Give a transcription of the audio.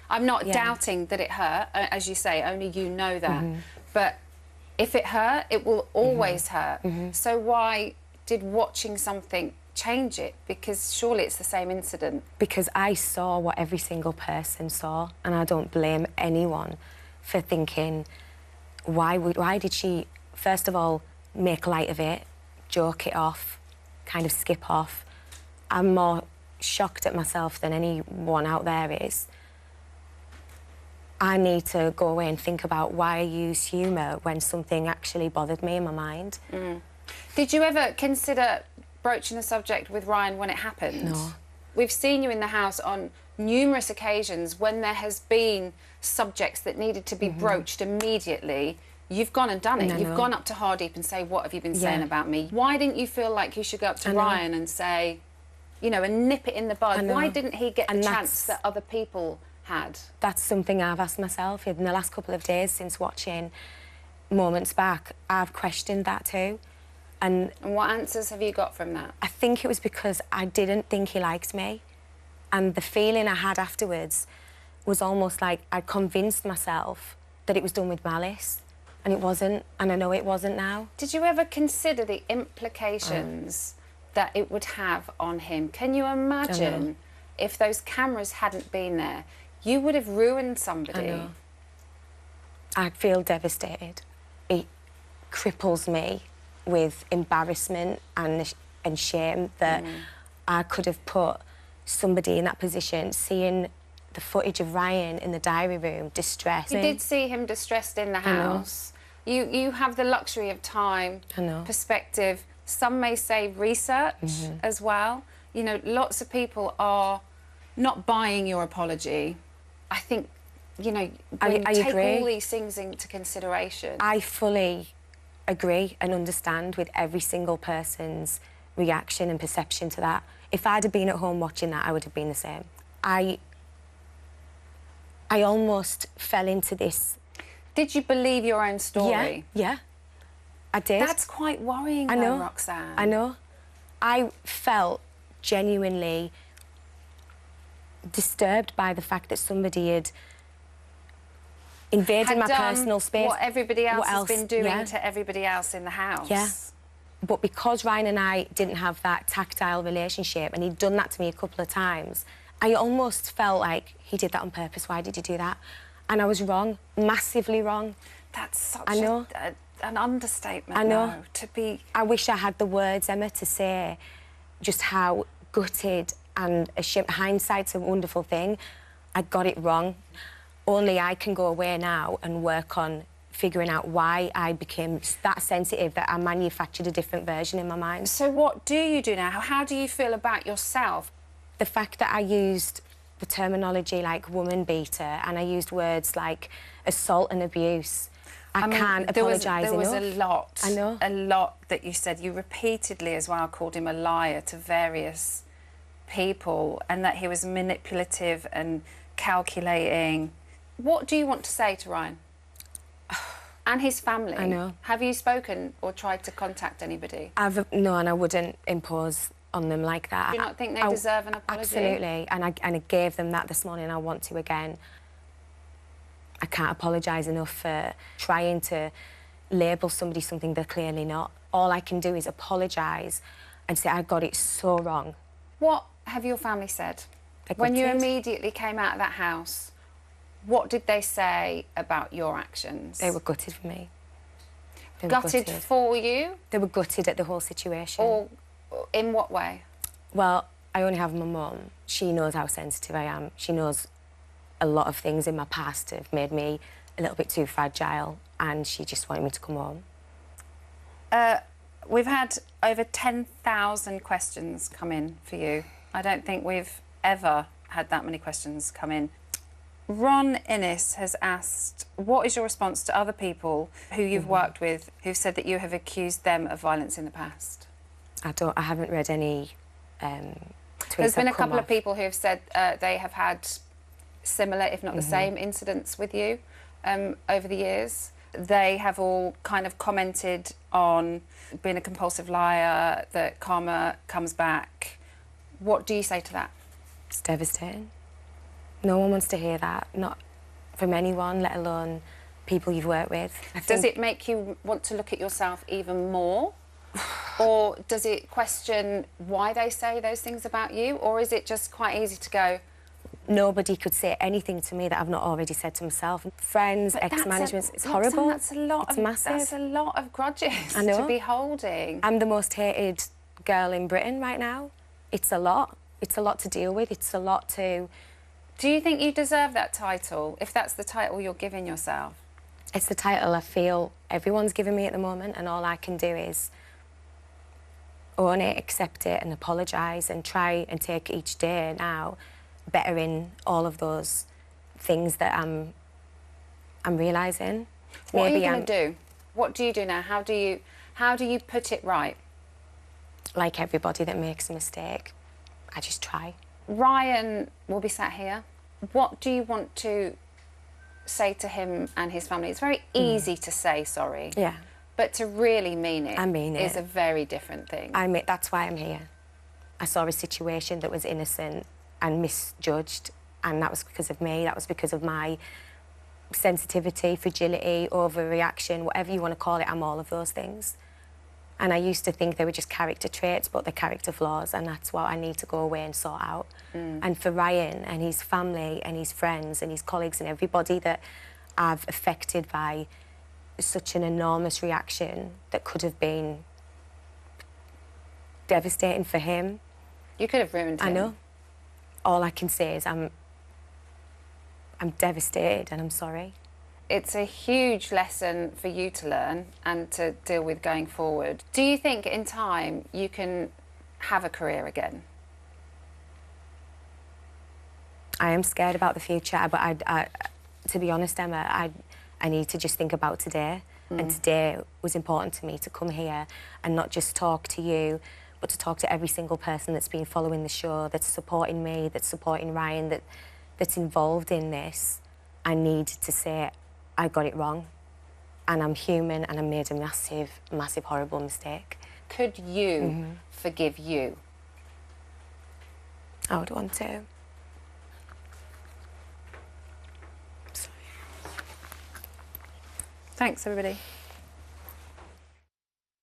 I'm not doubting that it hurt, as you say, only you know that. But if it hurt, it will always hurt. So why did watching something change it? Because surely it's the same incident. Because I saw what every single person saw, and I don't blame anyone for thinking, why did she, first of all, make light of it, joke it off, kind of skip off? I'm more shocked at myself than anyone out there is. I need to go away and think about why I use humour when something actually bothered me in my mind. Did you ever consider broaching the subject with Ryan when it happened? No. We've seen you in the house on numerous occasions when there has been subjects that needed to be broached immediately. You've gone and done it. You've gone up to Hardeep and say, what have you been saying about me? Why didn't you feel like you should go up to Ryan and say, you know, and nip it in the bud? Why didn't he get the chance that other people had? That's something I've asked myself in the last couple of days since watching Moments Back. I've questioned that too. And what answers have you got from that? I think it was because I didn't think he liked me. And the feeling I had afterwards was almost like I'd convinced myself that it was done with malice. And it wasn't, and I know it wasn't now. Did you ever consider the implications that it would have on him? Can you imagine if those cameras hadn't been there? You would have ruined somebody. I know. I feel devastated. It cripples me with embarrassment and shame that I could have put somebody in that position, seeing the footage of Ryan in the diary room, distressed. You did see him distressed in the house. You have the luxury of time, perspective. Some may say research as well. You know, lots of people are not buying your apology. I think, you know, when you take all these things into consideration. I fully agree and understand with every single person's reaction and perception to that. If I'd have been at home watching that, I would have been the same. I almost fell into this. Did you believe your own story? Yeah, I did. That's quite worrying, though, Roxanne. I know. I felt genuinely disturbed by the fact that somebody had invaded my personal space. What everybody else has been doing to everybody else in the house. Yeah. But because Ryan and I didn't have that tactile relationship, and he'd done that to me a couple of times, I almost felt like he did that on purpose. Why did he do that? And I was wrong, massively wrong. That's such an understatement. I know. Though, to be... I wish I had the words, Emma, to say just how gutted and ashamed. Hindsight's a wonderful thing. I got it wrong. Only I can go away now and work on figuring out why I became that sensitive that I manufactured a different version in my mind. So what do you do now? How do you feel about yourself? The fact that I used the terminology like woman beater and I used words like assault and abuse, I can't apologise enough. There was a lot. I know. A lot that you said. You repeatedly as well called him a liar to various people and that he was manipulative and calculating. What do you want to say to Ryan? And his family? I know. Have you spoken or tried to contact anybody? No, and I wouldn't impose on them like that. Do you not think they deserve an apology? Absolutely, and I gave them that this morning. I want to again. I can't apologise enough for trying to label somebody something they're clearly not. All I can do is apologise and say I got it so wrong. What have your family said? When you immediately came out of that house, what did they say about your actions? They were gutted for me. Gutted for you? They were gutted at the whole situation. Or in what way? Well, I only have my mum. She knows how sensitive I am. She knows a lot of things in my past have made me a little bit too fragile, and she just wanted me to come home. We've had over 10,000 questions come in for you. I don't think we've ever had that many questions come in. Ron Innes has asked, what is your response to other people who you've worked with who've said that you have accused them of violence in the past? I haven't read any tweets. There's been a couple of people who have said they have had similar, if not the same, incidents with you over the years. They have all kind of commented on being a compulsive liar, that karma comes back. What do you say to that? It's devastating. No one wants to hear that, not from anyone, let alone people you've worked with. Does it make you want to look at yourself even more? Or does it question why they say those things about you? Or is it just quite easy to go... Nobody could say anything to me that I've not already said to myself. Friends, ex-management, it's horrible. That's a lot. It's massive. That's a lot of grudges I know. to be holding. I'm the most hated girl in Britain right now. It's a lot. It's a lot to deal with. It's a lot to... Do you think you deserve that title, if that's the title you're giving yourself? It's the title I feel everyone's giving me at the moment, and all I can do is own it, accept it and apologise and try and take each day now bettering all of those things that I'm realising. What are you going to do? What do you do now? How do you put it right? Like everybody that makes a mistake, I just try. Ryan will be sat here. What do you want to say to him and his family? It's very easy to say sorry. Yeah. But to really mean it, I mean it. Is a very different thing. That's why I'm here. I saw a situation that was innocent and misjudged, and that was because of me. That was because of my sensitivity, fragility, overreaction, whatever you want to call it. I'm all of those things. And I used to think they were just character traits, but they're character flaws, and that's what I need to go away and sort out. And for Ryan and his family and his friends and his colleagues and everybody that I've affected by such an enormous reaction that could have been devastating for him. You could have ruined him. I know. All I can say is I'm devastated and I'm sorry. It's a huge lesson for you to learn and to deal with going forward. Do you think in time you can have a career again? I am scared about the future, but to be honest, Emma, I need to just think about today. And today was important to me to come here and not just talk to you, but to talk to every single person that's been following the show, that's supporting me, that's supporting Ryan, that's involved in this. I need to say, I got it wrong, and I'm human, and I made a massive, massive, horrible mistake. Could you forgive you? I would want to. Thanks, everybody.